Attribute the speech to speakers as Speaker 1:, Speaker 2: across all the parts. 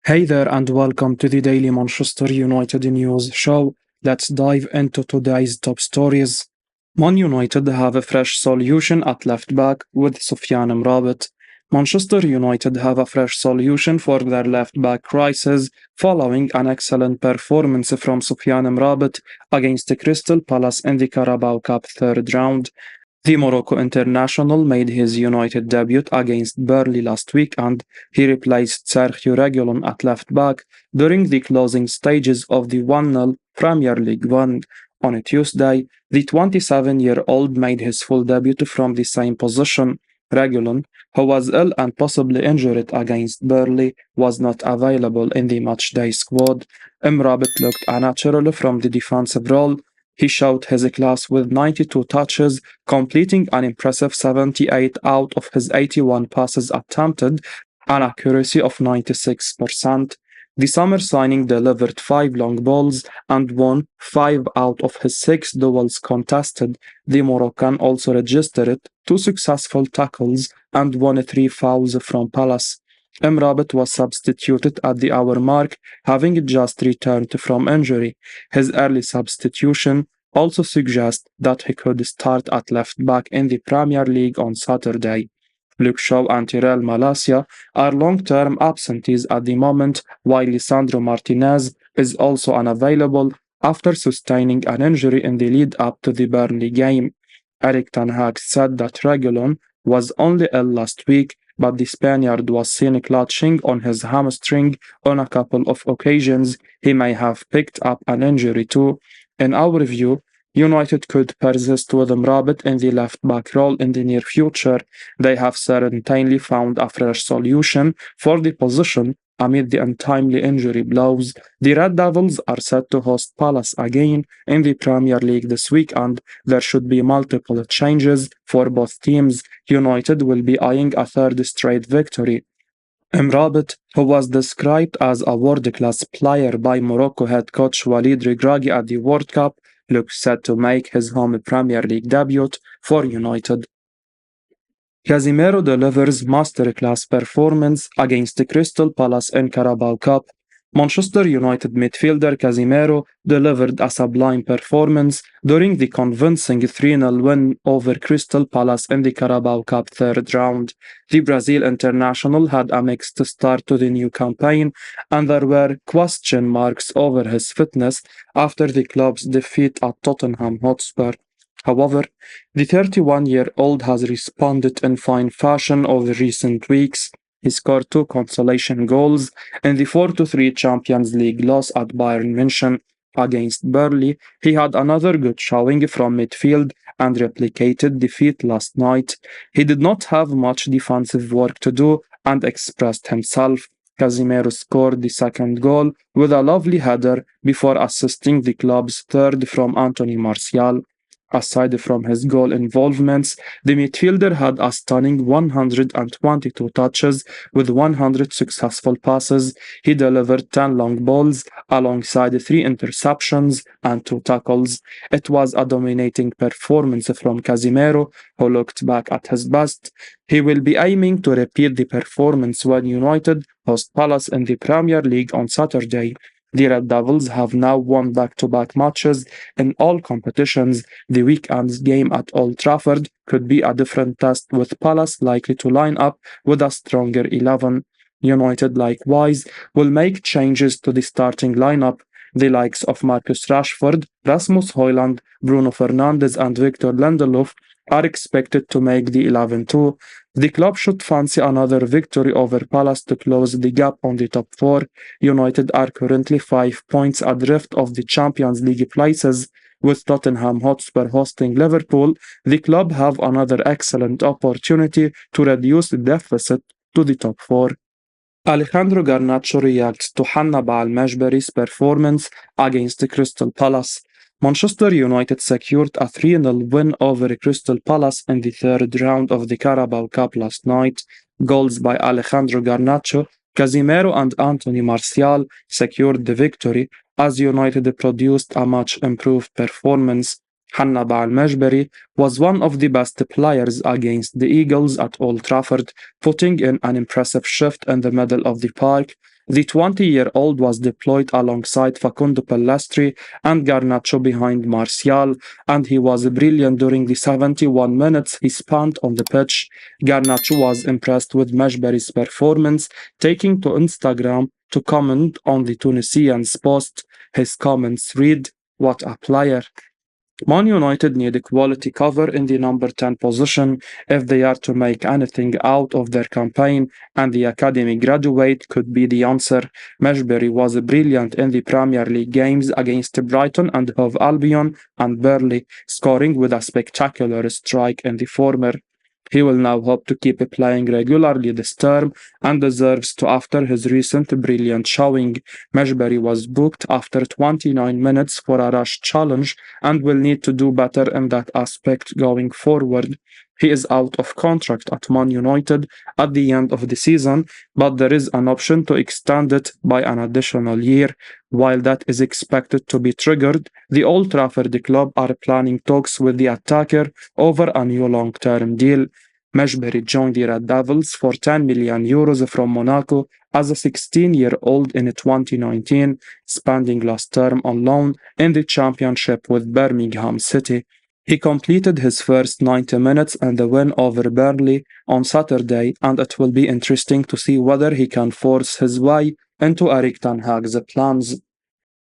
Speaker 1: Hey there, and welcome to the Daily Manchester United News Show. Let's dive into today's top stories. Man United have a fresh solution at left back with Sofyan Amrabat. Manchester United have a fresh solution for their left back crisis following an excellent performance from Sofyan Amrabat against Crystal Palace in the Carabao Cup third round. The Morocco international made his United debut against Burnley last week and he replaced Sergio Reguilon at left back during the closing stages of the 1-0 Premier League win. On a Tuesday, the 27-year-old made his full debut from the same position. Reguilon, who was ill and possibly injured against Burnley, was not available in the matchday squad. Amrabat looked unnatural from the defensive role. He showed his class with 92 touches, completing an impressive 78 out of his 81 passes attempted, an accuracy of 96%. The summer signing delivered 5 long balls and won 5 out of his 6 duels contested. The Moroccan also registered 2 successful tackles and won 3 fouls from Palace. Amrabat was substituted at the hour mark, having just returned from injury. His early substitution also suggests that he could start at left back in the Premier League on Saturday. Luke Shaw and Tyrell Malacia are long-term absentees at the moment, while Lisandro Martinez is also unavailable after sustaining an injury in the lead-up to the Burnley game. Erictan Haag said that Reguilon was only ill last week, but the Spaniard was seen clutching on his hamstring on a couple of occasions. He may have picked up an injury too. In our view, United could persist with Amrabat in the left-back role in the near future. They have certainly found a fresh solution for the position amid the untimely injury blows. The Red Devils are set to host Palace again in the Premier League this week, and there should be multiple changes for both teams. United will be eyeing a third straight victory. Amrabat, who was described as a world-class player by Morocco head coach Walid Regragui at the World Cup, looks set to make his home Premier League debut for United. Casemiro delivers masterclass performance against Crystal Palace in Carabao Cup. Manchester United midfielder Casemiro delivered a sublime performance during the convincing 3-0 win over Crystal Palace in the Carabao Cup third round. The Brazil international had a mixed start to the new campaign, and there were question marks over his fitness after the club's defeat at Tottenham Hotspur. However, the 31-year-old has responded in fine fashion over recent weeks. He scored 2 consolation goals in the 4-3 Champions League loss at Bayern München against Burnley. He had another good showing from midfield and replicated defeat last night. He did not have much defensive work to do and expressed himself. Casemiro scored the second goal with a lovely header before assisting the club's third from Anthony Martial. Aside from his goal involvements, the midfielder had a stunning 122 touches with 100 successful passes. He delivered 10 long balls alongside 3 interceptions and 2 tackles. It was a dominating performance from Casemiro, who looked back at his best. He will be aiming to repeat the performance when United host Palace in the Premier League on Saturday. The Red Devils have now won back-to-back matches in all competitions. The weekend's game at Old Trafford could be a different test, with Palace likely to line up with a stronger 11. United, likewise, will make changes to the starting lineup. The likes of Marcus Rashford, Rasmus Højlund, Bruno Fernandes and Victor Lindelof are expected to make the 11 too. The club should fancy another victory over Palace to close the gap on the top 4. United are currently 5 points adrift of the Champions League places. With Tottenham Hotspur hosting Liverpool, the club have another excellent opportunity to reduce the deficit to the top 4. Alejandro Garcacho reacts to Hannibal Mejberi's performance against Crystal Palace. Manchester United secured a 3-0 win over Crystal Palace in the third round of the Carabao Cup last night. Goals by Alejandro Garcacho, Casemiro and Anthony Martial secured the victory as United produced a much improved performance. Hannibal Mejberi was one of the best players against the Eagles at Old Trafford, putting in an impressive shift in the middle of the park. The 20-year-old was deployed alongside Facundo Pellistri and Garnacho behind Martial, and he was brilliant during the 71 minutes he spent on the pitch. Garnacho was impressed with Mejberi's performance, taking to Instagram to comment on the Tunisian's post. His comments read, "What a player." Man United need a quality cover in the number 10 position if they are to make anything out of their campaign, and the academy graduate could be the answer. Mejberi was brilliant in the Premier League games against Brighton and Hove Albion and Burnley, scoring with a spectacular strike in the former. He will now hope to keep playing regularly this term and deserves to after his recent brilliant showing. Mejberi was booked after 29 minutes for a rush challenge and will need to do better in that aspect going forward. He is out of contract at Man United at the end of the season, but there is an option to extend it by an additional year. While that is expected to be triggered, the Old Trafford club are planning talks with the attacker over a new long-term deal. Mejberi joined the Red Devils for €10 million from Monaco as a 16-year-old in 2019, spending last term on loan in the Championship with Birmingham City. He completed his first 90 minutes and the win over Burnley on Saturday, and it will be interesting to see whether he can force his way into Erictan Haag's plans.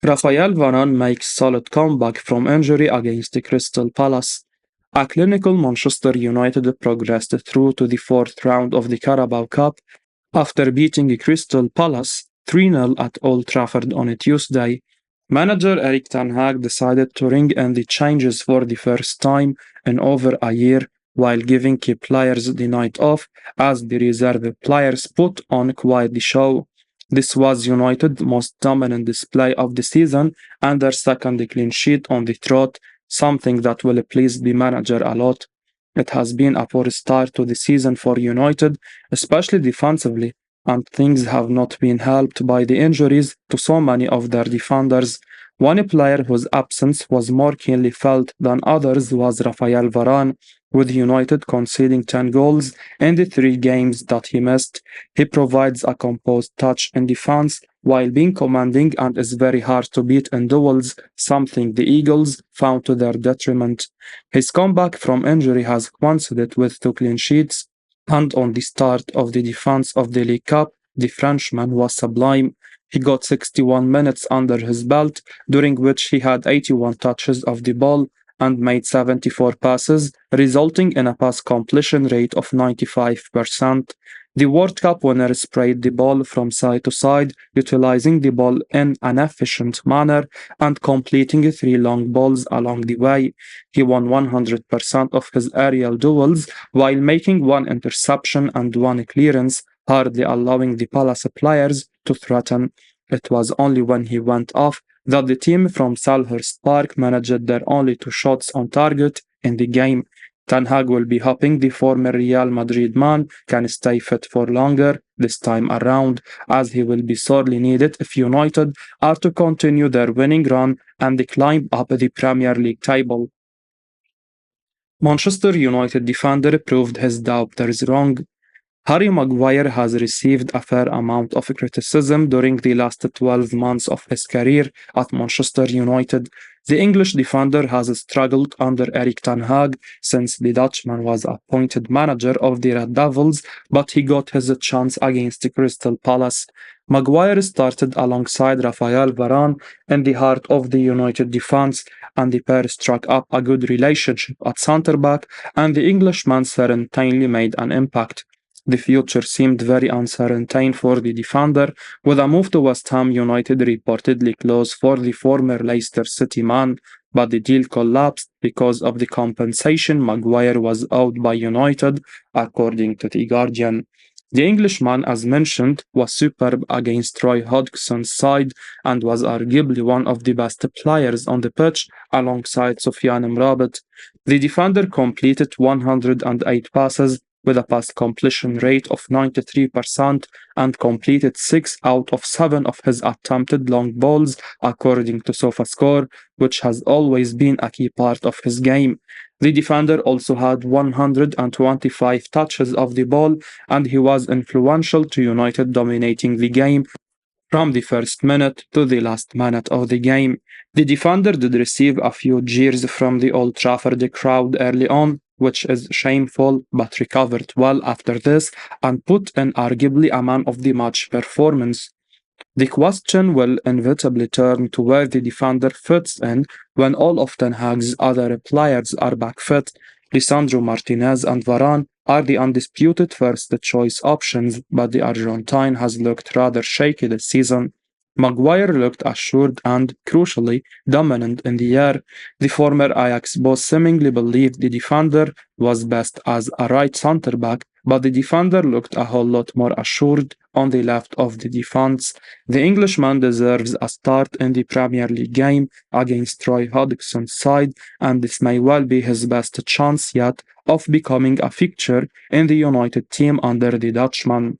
Speaker 1: Rafael Varan makes solid comeback from injury against Crystal Palace. A clinical Manchester United progressed through to the fourth round of the Carabao Cup after beating Crystal Palace 3-0 at Old Trafford on a Tuesday. Manager Erictan Haag decided to ring in the changes for the first time in over a year while giving key players the night off as the reserve players put on quite the show. This was United's most dominant display of the season and their second clean sheet on the trot, something that will please the manager a lot. It has been a poor start to the season for United, especially defensively, and things have not been helped by the injuries to so many of their defenders. One player whose absence was more keenly felt than others was Rafael Varan, with United conceding 10 goals in the 3 games that he missed. He provides a composed touch in defense while being commanding and is very hard to beat in duels, something the Eagles found to their detriment. His comeback from injury has coincided with 2 clean sheets, and on the start of the defense of the League Cup, the Frenchman was sublime. He got 61 minutes under his belt, during which he had 81 touches of the ball and made 74 passes, resulting in a pass completion rate of 95%. The World Cup winner sprayed the ball from side to side, utilizing the ball in an efficient manner and completing 3 long balls along the way. He won 100% of his aerial duels while making 1 interception and 1 clearance, hardly allowing the Palace players to threaten. It was only when he went off that the team from Selhurst Park managed their only 2 shots on target in the game. Ten Hag will be hoping the former Real Madrid man can stay fit for longer this time around, as he will be sorely needed if United are to continue their winning run and climb up the Premier League table. Manchester United defender proved his doubters wrong. Harry Maguire has received a fair amount of criticism during the last 12 months of his career at Manchester United. The English defender has struggled under Erictan Haag since the Dutchman was appointed manager of the Red Devils, but he got his chance against Crystal Palace. Maguire started alongside Rafael Varan in the heart of the United defense, and the pair struck up a good relationship at centre-back, and the Englishman certainly made an impact. The future seemed very uncertain for the defender, with a move to West Ham United reportedly close for the former Leicester City man, but the deal collapsed because of the compensation Maguire was owed by United, according to The Guardian. The Englishman, as mentioned, was superb against Roy Hodgson's side and was arguably one of the best players on the pitch alongside Sofyan Amrabat. The defender completed 108 passes with a pass completion rate of 93% and completed 6 out of 7 of his attempted long balls, according to SofaScore, which has always been a key part of his game. The defender also had 125 touches of the ball, and he was influential to United dominating the game From the first minute to the last minute of the game, the defender did receive a few jeers from the Old Trafford crowd early on, which is shameful, but recovered well after this and put in arguably a man of the match performance. The question will inevitably turn to where the defender fits in when all of Ten Hag's other players are back fit. Lisandro Martinez and Varane are the undisputed first choice options, but the Argentine has looked rather shaky this season. Maguire looked assured and, crucially, dominant in the air. The former Ajax boss seemingly believed the defender was best as a right centre back, but the defender looked a whole lot more assured on the left of the defense. The Englishman deserves a start in the Premier League game against Roy Hodgson's side, and this may well be his best chance yet of becoming a fixture in the United team under the Dutchman.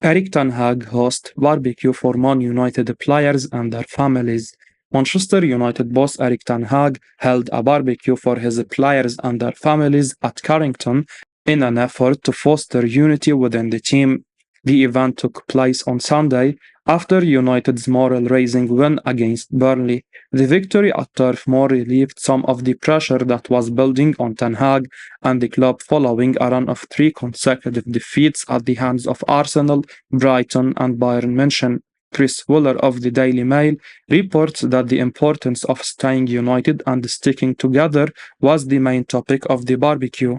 Speaker 1: Erictan Haag hosts barbecue for Man United players and their families. Manchester United boss Erictan Haag held a barbecue for his players and their families at Carrington in an effort to foster unity within the team. The event took place on Sunday after United's moral-raising win against Burnley. The victory at Turf Moor relieved some of the pressure that was building on Ten Hag and the club following a run of 3 consecutive defeats at the hands of Arsenal, Brighton and Bayern München. Chris Wheeler of the Daily Mail reports that the importance of staying united and sticking together was the main topic of the barbecue.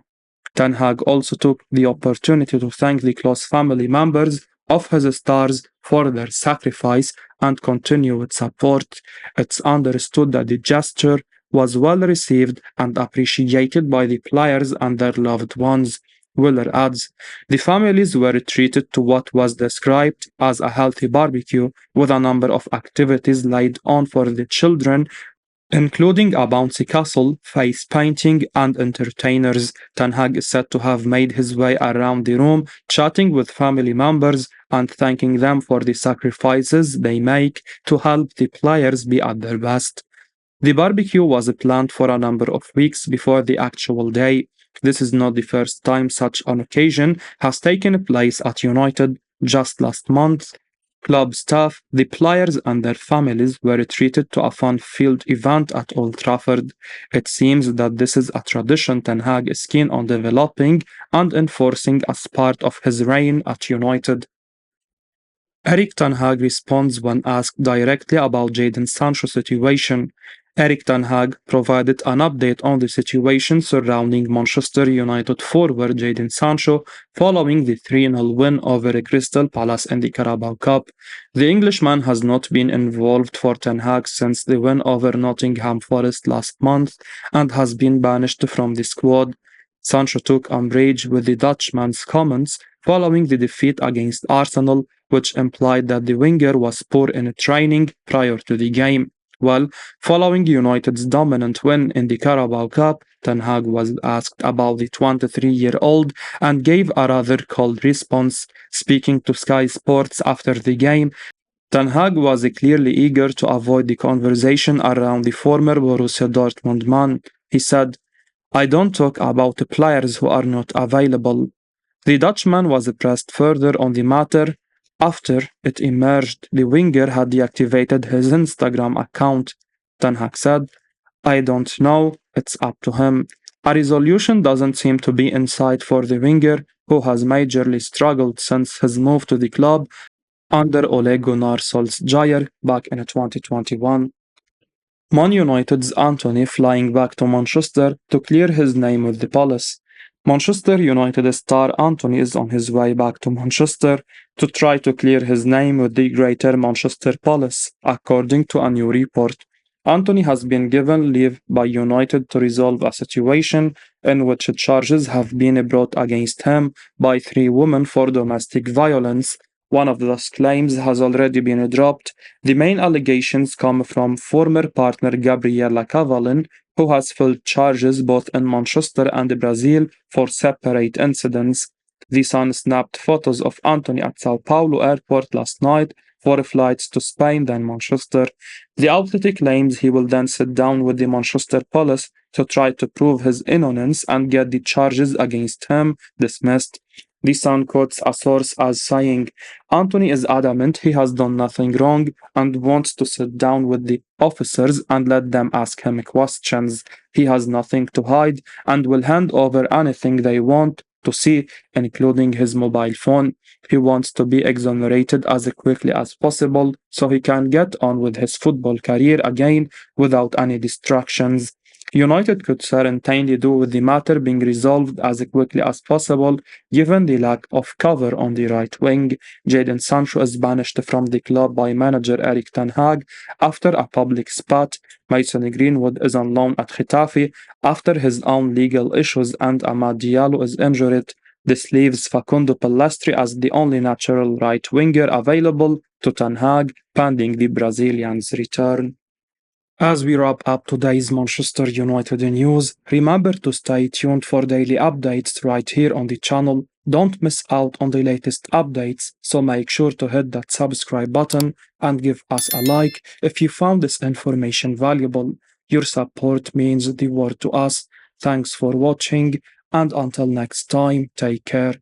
Speaker 1: Ten Hag also took the opportunity to thank the close family members of his stars for their sacrifice and continued support. It's understood that the gesture was well received and appreciated by the players and their loved ones. Wheeler adds, the families were treated to what was described as a healthy barbecue with a number of activities laid on for the children, including a bouncy castle, face painting, and entertainers. Ten Hag is said to have made his way around the room, chatting with family members and thanking them for the sacrifices they make to help the players be at their best. The barbecue was planned for a number of weeks before the actual day. This is not the first time such an occasion has taken place at United. Just last month, club staff, the players and their families were treated to a fun-filled event at Old Trafford. It seems that this is a tradition Ten Hag is keen on developing and enforcing as part of his reign at United. Erictan Haag responds when asked directly about Jadon Sancho's situation. Erictan Haag provided an update on the situation surrounding Manchester United forward Jadon Sancho following the 3-0 win over Crystal Palace in the Carabao Cup. The Englishman has not been involved for Ten Hag since the win over Nottingham Forest last month and has been banished from the squad. Sancho took umbrage with the Dutchman's comments following the defeat against Arsenal, which implied that the winger was poor in training prior to the game. Well, following United's dominant win in the Carabao Cup, Ten Hag was asked about the 23-year-old and gave a rather cold response. Speaking to Sky Sports after the game, Ten Hag was clearly eager to avoid the conversation around the former Borussia Dortmund man. He said, I don't talk about the players who are not available. The Dutchman was pressed further on the matter after it emerged the winger had deactivated his Instagram account. Ten Hag said, I don't know, it's up to him. A resolution doesn't seem to be in sight for the winger, who has majorly struggled since his move to the club under Ole Gunnar Solskjaer back in 2021. Man United's Antony flying back to Manchester to clear his name with the Palace. Manchester United star Antony is on his way back to Manchester to try to clear his name with the Greater Manchester Palace, according to a new report. Antony has been given leave by United to resolve a situation in which charges have been brought against him by 3 women for domestic violence. One of those claims has already been dropped. The main allegations come from former partner Gabriela Cavallin, who has filed charges both in Manchester and Brazil for separate incidents. The Sun snapped photos of Antony at Sao Paulo airport last night for flights to Spain then Manchester. The outlet claims he will then sit down with the Manchester Police to try to prove his innocence and get the charges against him dismissed. The Sun quotes a source as saying, Anthony is adamant he has done nothing wrong and wants to sit down with the officers and let them ask him questions. He has nothing to hide and will hand over anything they want to see, including his mobile phone. He wants to be exonerated as quickly as possible so he can get on with his football career again without any distractions. United could certainly do with the matter being resolved as quickly as possible, given the lack of cover on the right wing. Jadon Sancho is banished from the club by manager Erictan Haag after a public spat. Mason Greenwood is on loan at Getafe after his own legal issues, and Amad Diallo is injured. This leaves Facundo Pellistri as the only natural right winger available to Ten Hag pending the Brazilian's return. As we wrap up today's Manchester United news, remember to stay tuned for daily updates right here on the channel. Don't miss out on the latest updates, so make sure to hit that subscribe button and give us a like if you found this information valuable. Your support means the world to us. Thanks for watching, and until next time, take care.